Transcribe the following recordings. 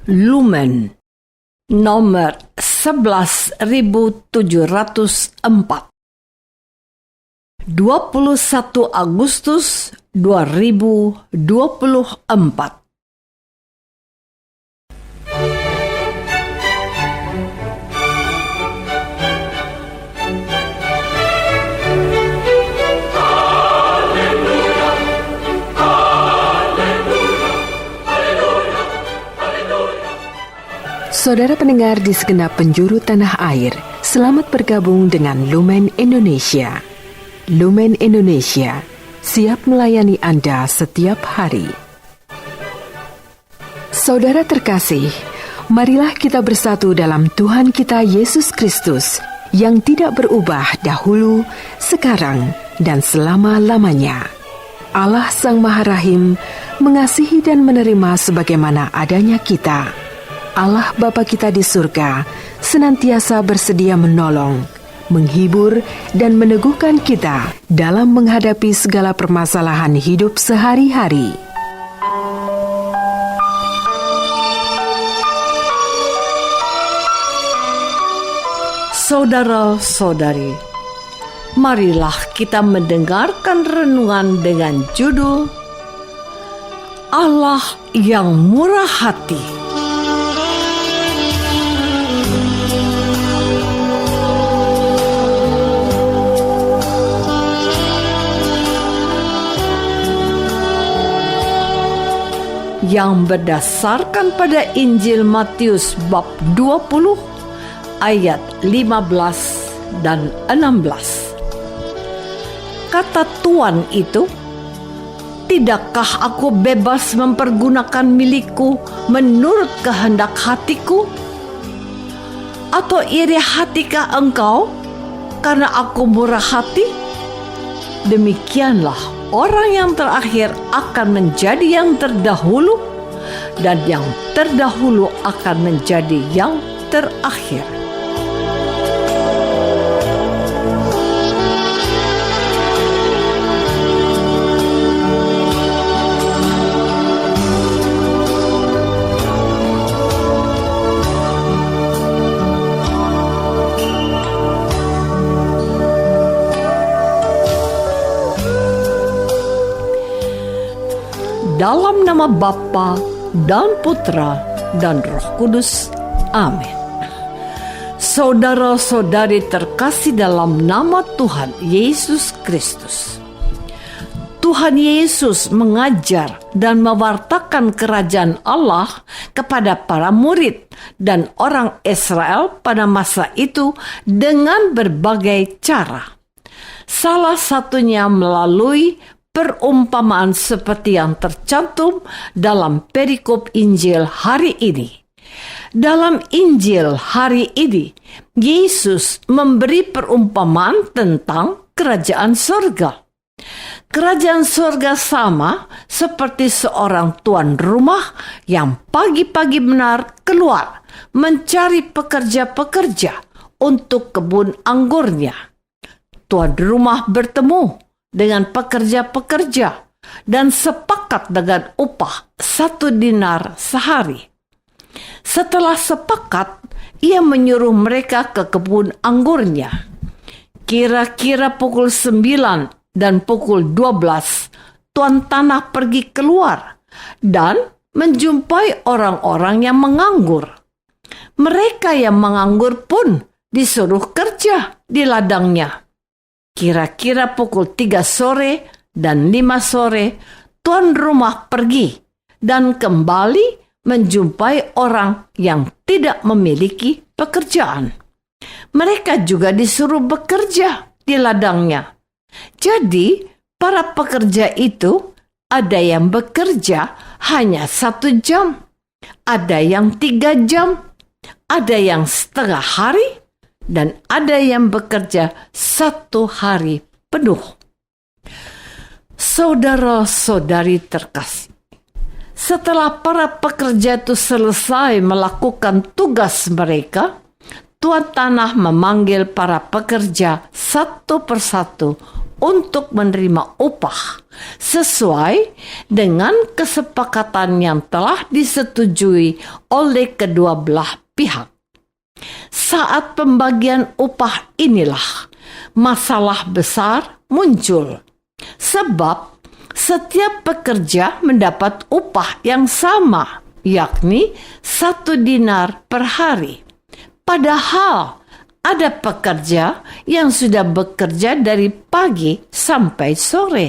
Lumen nomor 11.704, 21 Agustus 2024. Saudara pendengar di segenap penjuru tanah air, selamat bergabung dengan Lumen Indonesia. Lumen Indonesia, siap melayani Anda setiap hari. Saudara terkasih, marilah kita bersatu dalam Tuhan kita Yesus Kristus yang tidak berubah dahulu, sekarang, dan selama-lamanya. Allah Sang Maha Rahim mengasihi dan menerima sebagaimana adanya kita. Allah Bapa kita di surga senantiasa bersedia menolong, menghibur, dan meneguhkan kita dalam menghadapi segala permasalahan hidup sehari-hari. Saudara-saudari, marilah kita mendengarkan renungan dengan judul Allah yang Murah Hati. Yang berdasarkan pada Injil Matius bab 20 ayat 15 dan 16. Kata Tuhan itu, "Tidakkah aku bebas mempergunakan milikku menurut kehendak hatiku? Atau iri hatikah engkau karena aku murah hati? Demikianlah orang yang terakhir akan menjadi yang terdahulu, dan yang terdahulu akan menjadi yang terakhir." Dalam nama Bapa dan Putra dan Roh Kudus. Amin. Saudara-saudari terkasih dalam nama Tuhan Yesus Kristus. Tuhan Yesus mengajar dan mewartakan kerajaan Allah kepada para murid dan orang Israel pada masa itu dengan berbagai cara. Salah satunya melalui perumpamaan seperti yang tercantum dalam perikop Injil hari ini. Dalam Injil hari ini, Yesus memberi perumpamaan tentang kerajaan surga. Kerajaan surga sama seperti seorang tuan rumah yang pagi-pagi benar keluar mencari pekerja-pekerja untuk kebun anggurnya. Tuan rumah bertemu dengan pekerja-pekerja dan sepakat dengan upah 1 dinar sehari. Setelah sepakat, ia menyuruh mereka ke kebun anggurnya. Kira-kira pukul 9 dan pukul 12, tuan tanah pergi keluar dan menjumpai orang-orang yang menganggur. Mereka yang menganggur pun disuruh kerja di ladangnya. Kira-kira pukul 3 sore dan 5 sore, tuan rumah pergi dan kembali menjumpai orang yang tidak memiliki pekerjaan. Mereka juga disuruh bekerja di ladangnya. Jadi, para pekerja itu ada yang bekerja hanya 1 jam, ada yang 3 jam, ada yang setengah hari, dan ada yang bekerja 1 hari penuh. Saudara-saudari terkasih, setelah para pekerja itu selesai melakukan tugas mereka, tuan tanah memanggil para pekerja satu persatu untuk menerima upah sesuai dengan kesepakatan yang telah disetujui oleh kedua belah pihak. Saat pembagian upah inilah masalah besar muncul, sebab setiap pekerja mendapat upah yang sama, yakni 1 dinar per hari. Padahal ada pekerja yang sudah bekerja dari pagi sampai sore.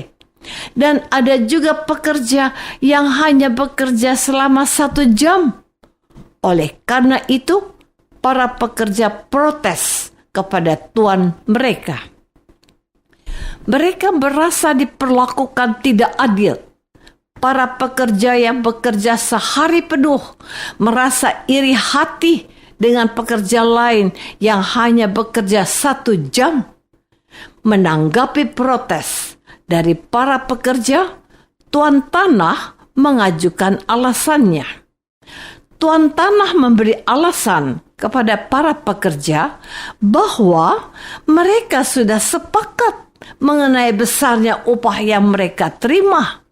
Dan ada juga pekerja yang hanya bekerja selama 1 jam. Oleh karena itu, para pekerja protes kepada tuan mereka. Mereka merasa diperlakukan tidak adil. Para pekerja yang bekerja sehari penuh merasa iri hati dengan pekerja lain yang hanya bekerja 1 jam. Menanggapi protes dari para pekerja, tuan tanah mengajukan alasannya. Tuan tanah memberi alasan kepada para pekerja bahwa mereka sudah sepakat mengenai besarnya upah yang mereka terima.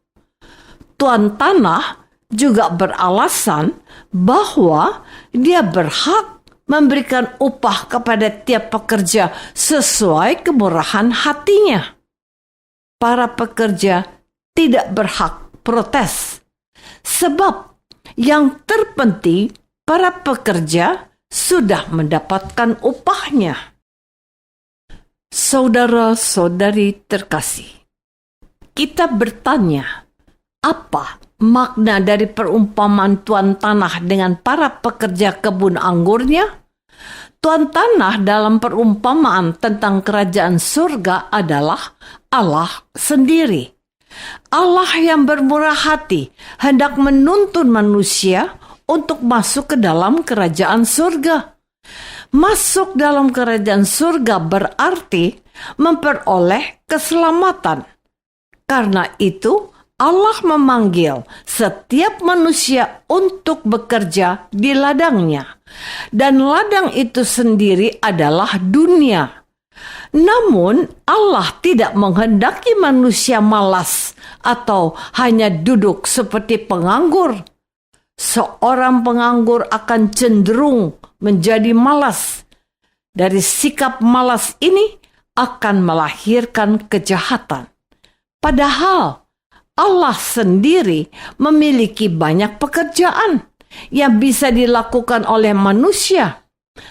Tuan tanah juga beralasan bahwa dia berhak memberikan upah kepada tiap pekerja sesuai kemurahan hatinya. Para pekerja tidak berhak protes, sebab yang terpenting para pekerja sudah mendapatkan upahnya. Saudara-saudari terkasih, kita bertanya, apa makna dari perumpamaan tuan tanah dengan para pekerja kebun anggurnya? Tuan tanah dalam perumpamaan tentang kerajaan surga adalah Allah sendiri. Allah yang bermurah hati hendak menuntun manusia untuk masuk ke dalam kerajaan surga. Masuk dalam kerajaan surga berarti memperoleh keselamatan. Karena itu, Allah memanggil setiap manusia untuk bekerja di ladangnya. Dan ladang itu sendiri adalah dunia. Namun Allah tidak menghendaki manusia malas atau hanya duduk seperti penganggur. Seorang penganggur akan cenderung menjadi malas. Dari sikap malas ini akan melahirkan kejahatan. Padahal Allah sendiri memiliki banyak pekerjaan yang bisa dilakukan oleh manusia.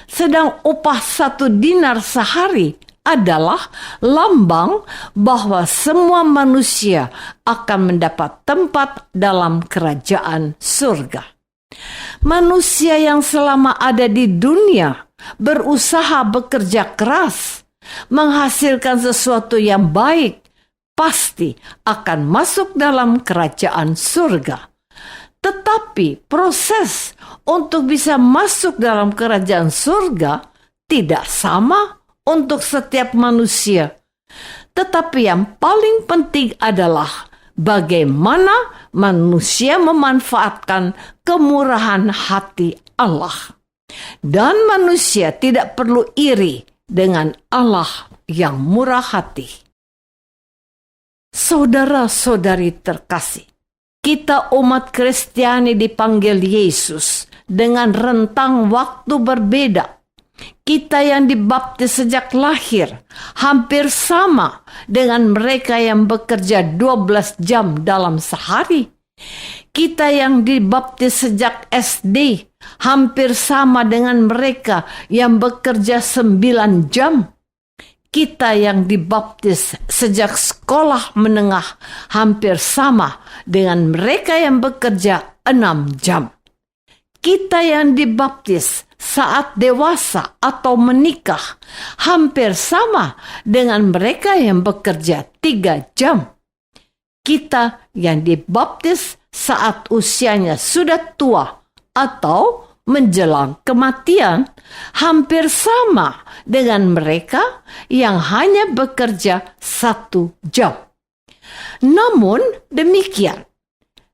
Sedang upah 1 dinar sehari adalah lambang bahwa semua manusia akan mendapat tempat dalam kerajaan surga. Manusia yang selama ada di dunia berusaha bekerja keras, menghasilkan sesuatu yang baik, pasti akan masuk dalam kerajaan surga. Tetapi proses untuk bisa masuk dalam kerajaan surga tidak sama untuk setiap manusia. Tetapi yang paling penting adalah bagaimana manusia memanfaatkan kemurahan hati Allah. Dan manusia tidak perlu iri dengan Allah yang murah hati. Saudara-saudari terkasih, kita umat Kristiani dipanggil Yesus dengan rentang waktu berbeda. Kita yang dibaptis sejak lahir hampir sama dengan mereka yang bekerja 12 jam dalam sehari. Kita yang dibaptis sejak SD hampir sama dengan mereka yang bekerja 9 jam. Kita yang dibaptis sejak sekolah menengah hampir sama dengan mereka yang bekerja 6 jam. Kita yang dibaptis saat dewasa atau menikah hampir sama dengan mereka yang bekerja 3 jam. Kita yang dibaptis saat usianya sudah tua atau menjelang kematian hampir sama dengan mereka yang hanya bekerja 1 jam. Namun demikian,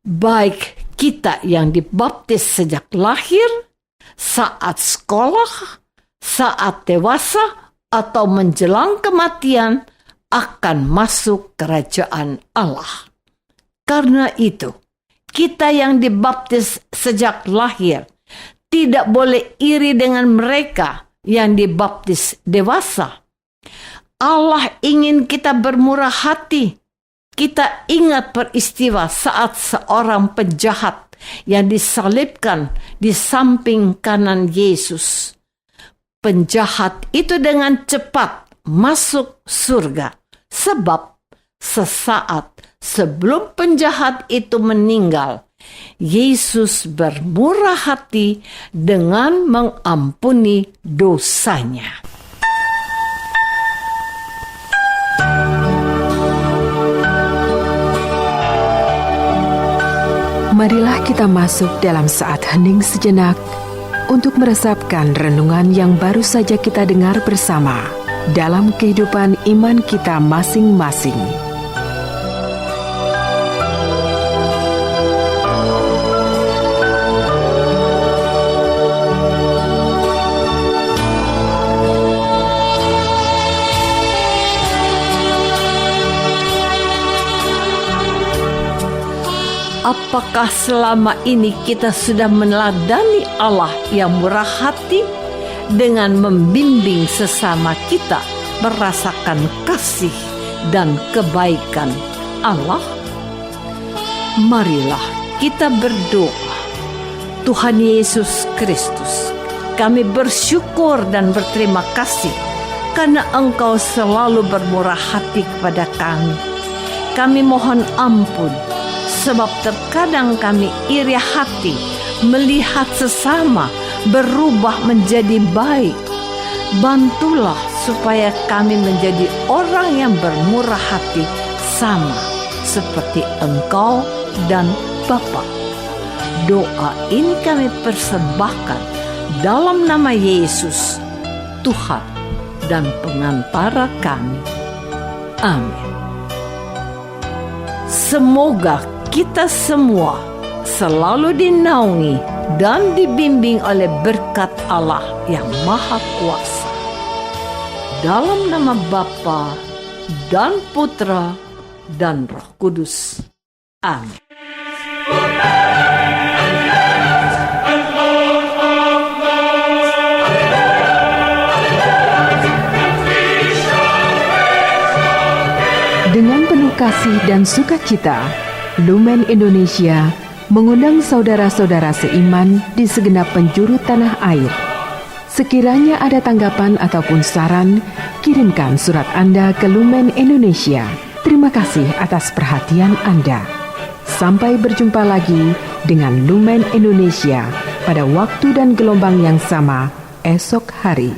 baik kita yang dibaptis sejak lahir, saat sekolah, saat dewasa, atau menjelang kematian, akan masuk kerajaan Allah. Karena itu, kita yang dibaptis sejak lahir tidak boleh iri dengan mereka yang dibaptis dewasa. Allah ingin kita bermurah hati. Kita ingat peristiwa saat seorang penjahat yang disalibkan di samping kanan Yesus. Penjahat itu dengan cepat masuk surga, sebab sesaat sebelum penjahat itu meninggal, Yesus bermurah hati dengan mengampuni dosanya. Marilah kita masuk dalam saat hening sejenak untuk meresapkan renungan yang baru saja kita dengar bersama dalam kehidupan iman kita masing-masing. Apakah selama ini kita sudah meneladani Allah yang murah hati dengan membimbing sesama kita merasakan kasih dan kebaikan Allah? Marilah kita berdoa. Tuhan Yesus Kristus, kami bersyukur dan berterima kasih karena Engkau selalu bermurah hati kepada kami. Kami mohon ampun, sebab terkadang kami iri hati melihat sesama berubah menjadi baik. Bantulah supaya kami menjadi orang yang bermurah hati sama seperti Engkau dan Bapa. Doa ini kami persembahkan dalam nama Yesus, Tuhan dan pengantara kami. Amin. Semoga kita semua selalu dinaungi dan dibimbing oleh berkat Allah yang Maha Kuasa. Dalam nama Bapa dan Putra dan Roh Kudus. Amin. Dengan penuh kasih dan sukacita, Lumen Indonesia mengundang saudara-saudara seiman di segenap penjuru tanah air. Sekiranya ada tanggapan ataupun saran, kirimkan surat Anda ke Lumen Indonesia. Terima kasih atas perhatian Anda. Sampai berjumpa lagi dengan Lumen Indonesia pada waktu dan gelombang yang sama esok hari.